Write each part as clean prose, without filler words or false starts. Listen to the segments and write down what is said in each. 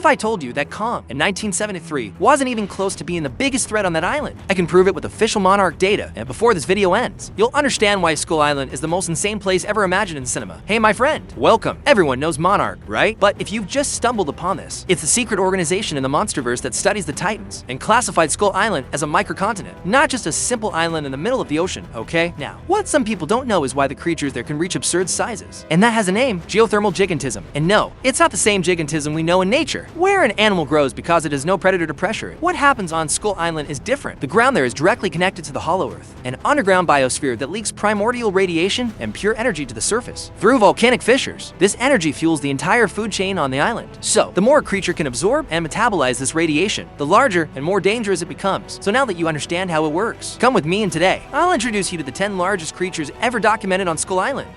if I told you that Kong in 1973 wasn't even close to being the biggest threat on that island? I can prove it with official Monarch data, and before this video ends, you'll understand why Skull Island is the most insane place ever imagined in cinema. Hey my friend, welcome. Everyone knows Monarch, right? But if you've just stumbled upon this, it's a secret organization in the MonsterVerse that studies the Titans and classified Skull Island as a microcontinent, not just a simple island in the middle of the ocean, okay? Now, what some people don't know is why the creatures there can reach absurd sizes. And that has a name, geothermal gigantism. And no, it's not the same gigantism we know in nature, where an animal grows because it has no predator to pressure it. What happens on Skull Island is different. The ground there is directly connected to the hollow earth, an underground biosphere that leaks primordial radiation and pure energy to the surface through volcanic fissures. This energy fuels the entire food chain on the island. So, the more a creature can absorb and metabolize this radiation, the larger and more dangerous it becomes. So now that you understand how it works, come with me and today, I'll introduce you to the 10 largest creatures ever documented on Skull Island.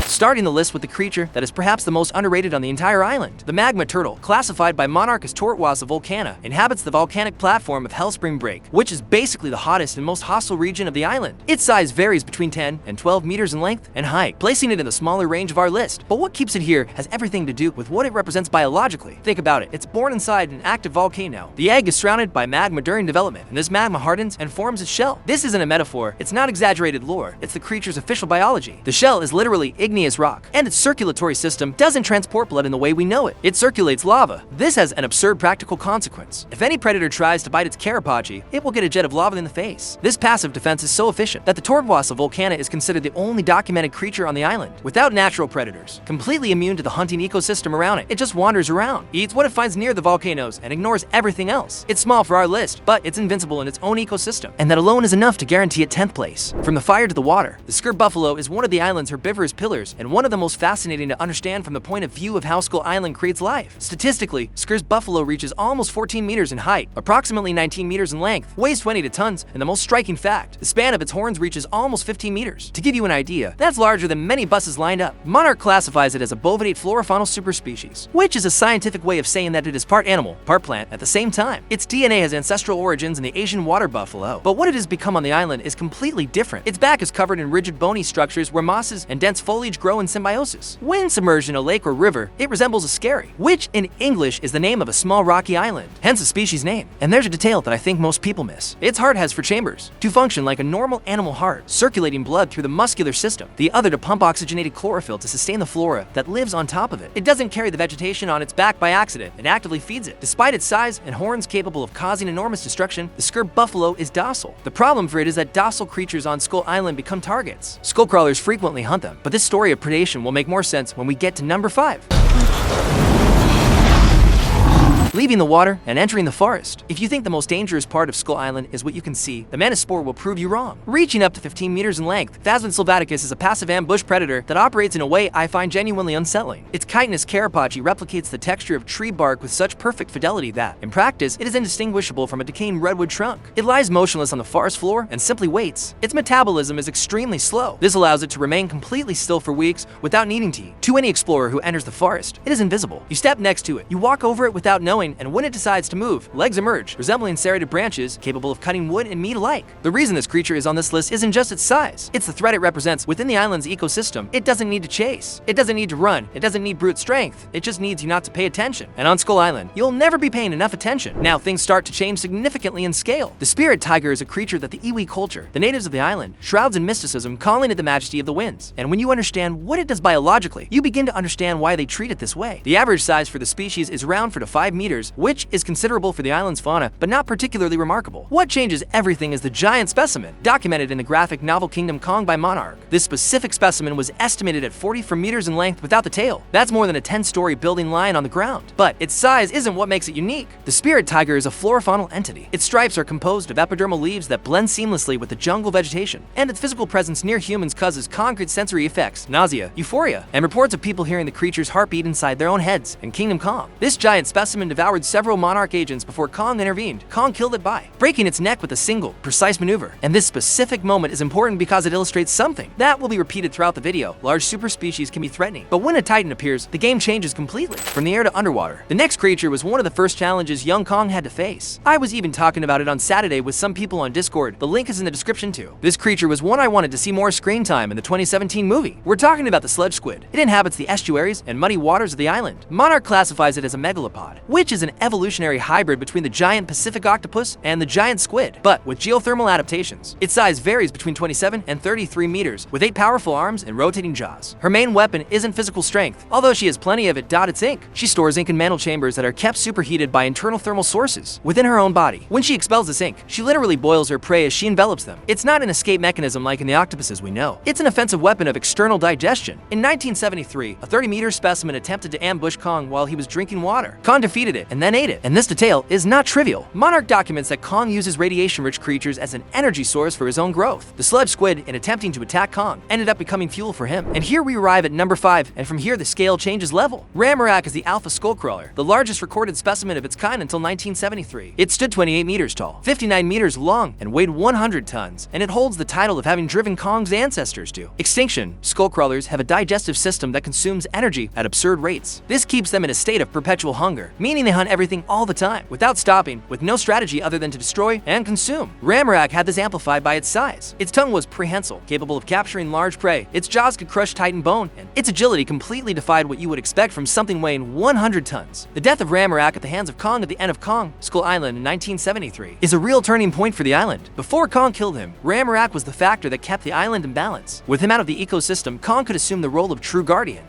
Starting the list with the creature that is perhaps the most underrated on the entire island. The magma turtle, classified by Monarch as Tortwassa volcana, inhabits the volcanic platform of Hellspring Break, which is basically the hottest and most hostile region of the island. Its size varies between 10 and 12 meters in length and height, placing it in the smaller range of our list. But what keeps it here has everything to do with what it represents biologically. Think about it, it's born inside an active volcano. The egg is surrounded by magma during development, and this magma hardens and forms its shell. This isn't a metaphor, it's not exaggerated lore, it's the creature's official biology. The shell is literally igneous rock, and its circulatory system doesn't transport blood in the way we know it. It circulates lava. This has an absurd practical consequence. If any predator tries to bite its carapace, it will get a jet of lava in the face. This passive defense is so efficient that the Tortwassa volcana is considered the only documented creature on the island without natural predators, completely immune to the hunting ecosystem around it. It just wanders around, eats what it finds near the volcanoes, and ignores everything else. It's small for our list, but it's invincible in its own ecosystem, and that alone is enough to guarantee it 10th place. From the fire to the water, the Sker buffalo is one of the island's herbivorous pillars and one of the most fascinating to understand from the point of view of how Skull Island creates life. Statistically, Sker's buffalo reaches almost 14 meters in height, approximately 19 meters in length, weighs 20 tons, and the most striking fact, the span of its horns reaches almost 15 meters. To give you an idea, that's larger than many buses lined up. Monarch classifies it as a bovidate florifaunal superspecies, which is a scientific way of saying that it is part animal, part plant at the same time. Its DNA has ancestral origins in the Asian water buffalo, but what it has become on the island is completely different. Its back is covered in rigid bony structures where mosses and dense foliage grow in symbiosis. When submerged in a lake or river, it resembles a skerry, which in English is the name of a small rocky island, hence the species name. And there's a detail that I think most people miss. Its heart has 4 chambers, to function like a normal animal heart, circulating blood through the muscular system, the other to pump oxygenated chlorophyll to sustain the flora that lives on top of it. It doesn't carry the vegetation on its back by accident, it actively feeds it. Despite its size and horns capable of causing enormous destruction, the Sker buffalo is docile. The problem for it is that docile creatures on Skull Island become targets. Skull crawlers frequently hunt them, but this story of predation will make more sense when we get to number 5. Leaving the water and entering the forest. If you think the most dangerous part of Skull Island is what you can see, the Manispor will prove you wrong. Reaching up to 15 meters in length, Phasma sylvaticus is a passive ambush predator that operates in a way I find genuinely unsettling. Its chitinous carapace replicates the texture of tree bark with such perfect fidelity that, in practice, it is indistinguishable from a decaying redwood trunk. It lies motionless on the forest floor and simply waits. Its metabolism is extremely slow. This allows it to remain completely still for weeks without needing to eat. To any explorer who enters the forest, it is invisible. You step next to it, you walk over it without knowing, and when it decides to move, legs emerge, resembling serrated branches, capable of cutting wood and meat alike. The reason this creature is on this list isn't just its size, it's the threat it represents within the island's ecosystem. It doesn't need to chase, it doesn't need to run, it doesn't need brute strength, it just needs you not to pay attention. And on Skull Island, you'll never be paying enough attention. Now things start to change significantly in scale. The spirit tiger is a creature that the Iwi culture, the natives of the island, shrouds in mysticism, calling it the majesty of the winds. And when you understand what it does biologically, you begin to understand why they treat it this way. The average size for the species is around 4 to 5 meters, which is considerable for the island's fauna, but not particularly remarkable. What changes everything is the giant specimen, documented in the graphic novel Kingdom Kong by Monarch. This specific specimen was estimated at 44 meters in length without the tail. That's more than a 10-story building lying on the ground. But its size isn't what makes it unique. The spirit tiger is a florifaunal entity. Its stripes are composed of epidermal leaves that blend seamlessly with the jungle vegetation, and its physical presence near humans causes concrete sensory effects, nausea, euphoria, and reports of people hearing the creature's heartbeat inside their own heads in Kingdom Kong. This giant specimen devours devoured several Monarch agents before Kong intervened. Kong killed it by breaking its neck with a single, precise maneuver. And this specific moment is important because it illustrates something that will be repeated throughout the video. Large super species can be threatening, but when a Titan appears, the game changes completely, from the air to underwater. The next creature was one of the first challenges young Kong had to face. I was even talking about it on Saturday with some people on Discord. The link is in the description too. This creature was one I wanted to see more screen time in the 2017 movie. We're talking about the sledge squid. It inhabits the estuaries and muddy waters of the island. Monarch classifies it as a megalopod, which is an evolutionary hybrid between the giant Pacific octopus and the giant squid, but with geothermal adaptations. Its size varies between 27 and 33 meters, with 8 powerful arms and rotating jaws. Her main weapon isn't physical strength, although she has plenty of it. It's ink. She stores ink in mantle chambers that are kept superheated by internal thermal sources within her own body. When she expels this ink, she literally boils her prey as she envelops them. It's not an escape mechanism like in the octopuses we know. It's an offensive weapon of external digestion. In 1973, a 30-meter specimen attempted to ambush Kong while he was drinking water. Kong defeated it and then ate it, and this detail is not trivial. Monarch documents that Kong uses radiation-rich creatures as an energy source for his own growth. The sledge squid, in attempting to attack Kong, ended up becoming fuel for him. And here we arrive at number 5, and from here the scale changes level. Ramarak is the alpha skullcrawler, the largest recorded specimen of its kind until 1973. It stood 28 meters tall, 59 meters long, and weighed 100 tons, and it holds the title of having driven Kong's ancestors to extinction. Skullcrawlers have a digestive system that consumes energy at absurd rates. This keeps them in a state of perpetual hunger, meaning they hunt everything all the time, without stopping, with no strategy other than to destroy and consume. Ramarak had this amplified by its size. Its tongue was prehensile, capable of capturing large prey. Its jaws could crush Titan bone, and its agility completely defied what you would expect from something weighing 100 tons. The death of Ramarak at the hands of Kong at the end of Kong Skull Island in 1973 is a real turning point for the island. Before Kong killed him, Ramarak was the factor that kept the island in balance. With him out of the ecosystem, Kong could assume the role of true guardian.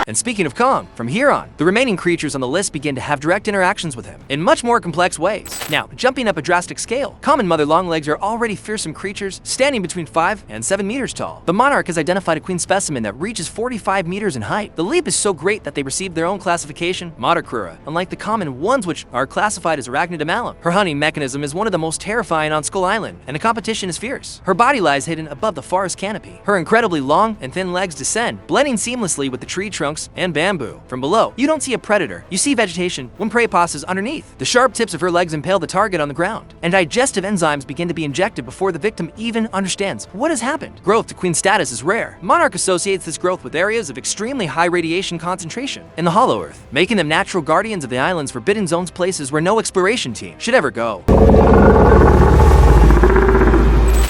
And speaking of Kong, from here on, the remaining creatures on the list begin to have direct interactions with him in much more complex ways. Now, jumping up a drastic scale, common mother longlegs are already fearsome creatures standing between 5 and 7 meters tall. The Monarch has identified a queen specimen that reaches 45 meters in height. The leap is so great that they received their own classification, Monocrura, unlike the common ones which are classified as arachnid. Her hunting mechanism is one of the most terrifying on Skull Island, and the competition is fierce. Her body lies hidden above the forest canopy. Her incredibly long and thin legs descend, blending seamlessly with the tree trunks and bamboo. From below, you don't see a predator. You see vegetation when prey passes underneath. The sharp tips of her legs impale the target on the ground, and digestive enzymes begin to be injected before the victim even understands what has happened. Growth to queen status is rare. Monarch associates this growth with areas of extremely high radiation concentration in the Hollow Earth, making them natural guardians of the island's forbidden zones, places where no exploration team should ever go.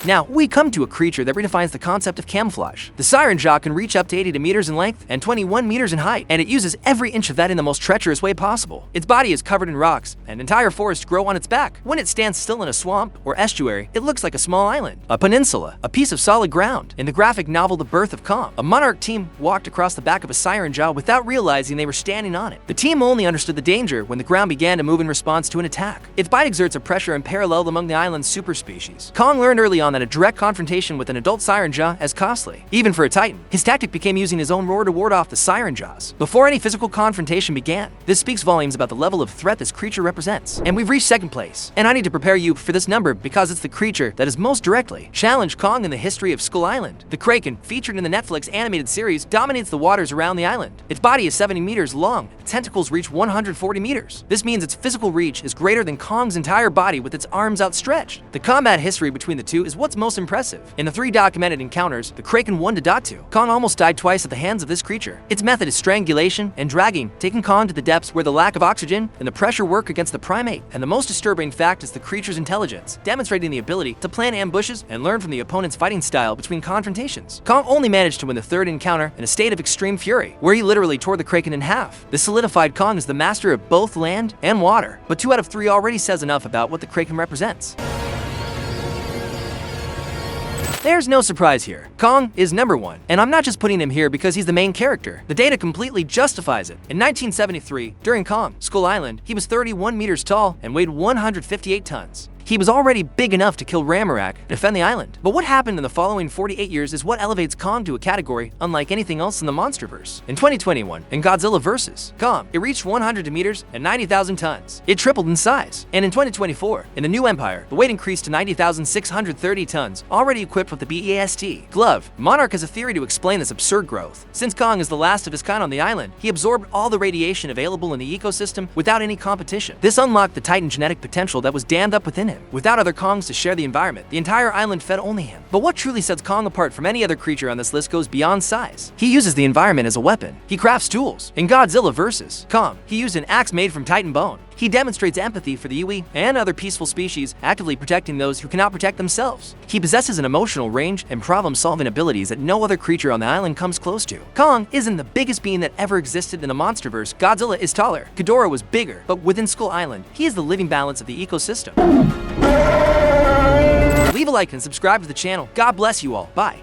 Now, we come to a creature that redefines the concept of camouflage. The siren jaw can reach up to 80 meters in length and 21 meters in height, and it uses every inch of that in the most treacherous way possible. Its body is covered in rocks, and entire forests grow on its back. When it stands still in a swamp or estuary, it looks like a small island, a peninsula, a piece of solid ground. In the graphic novel The Birth of Kong, a Monarch team walked across the back of a siren jaw without realizing they were standing on it. The team only understood the danger when the ground began to move in response to an attack. Its bite exerts a pressure unparalleled among the island's superspecies. Kong learned early on that a direct confrontation with an adult siren jaw is costly, even for a Titan. His tactic became using his own roar to ward off the siren jaws before any physical confrontation began. This speaks volumes about the level of threat this creature represents. And we've reached second place, and I need to prepare you for this number because it's the creature that has most directly challenged Kong in the history of Skull Island. The kraken, featured in the Netflix animated series, dominates the waters around the island. Its body is 70 meters long, its tentacles reach 140 meters. This means its physical reach is greater than Kong's entire body with its arms outstretched. The combat history between the two is what's most impressive. In the 3 documented encounters, the kraken won to Datu. Kong almost died twice at the hands of this creature. Its method is strangulation and dragging, taking Kong to the depths where the lack of oxygen and the pressure work against the primate. And the most disturbing fact is the creature's intelligence, demonstrating the ability to plan ambushes and learn from the opponent's fighting style between confrontations. Kong only managed to win the 3rd encounter in a state of extreme fury, where he literally tore the kraken in half. This solidified Kong as the master of both land and water. But 2 out of 3 already says enough about what the kraken represents. There's no surprise here. Kong is number 1, and I'm not just putting him here because he's the main character. The data completely justifies it. In 1973, during Kong Skull Island, he was 31 meters tall and weighed 158 tons. he was already big enough to kill Ramarak and defend the island. But what happened in the following 48 years is what elevates Kong to a category unlike anything else in the MonsterVerse. In 2021, in Godzilla vs. Kong, it reached 100 meters and 90,000 tons. It tripled in size. And in 2024, in the new Empire, the weight increased to 90,630 tons, already equipped with the BEST glove. Monarch has a theory to explain this absurd growth. Since Kong is the last of his kind on the island, he absorbed all the radiation available in the ecosystem without any competition. This unlocked the Titan genetic potential that was dammed up within him. Without other Kongs to share the environment, the entire island fed only him. But what truly sets Kong apart from any other creature on this list goes beyond size. He uses the environment as a weapon. He crafts tools. In Godzilla vs. Kong, he used an axe made from Titan bone. He demonstrates empathy for the Yui and other peaceful species, actively protecting those who cannot protect themselves. He possesses an emotional range and problem-solving abilities that no other creature on the island comes close to. Kong isn't the biggest being that ever existed in the MonsterVerse. Godzilla is taller. Ghidorah was bigger, but within Skull Island, he is the living balance of the ecosystem. Leave a like and subscribe to the channel. God bless you all. Bye.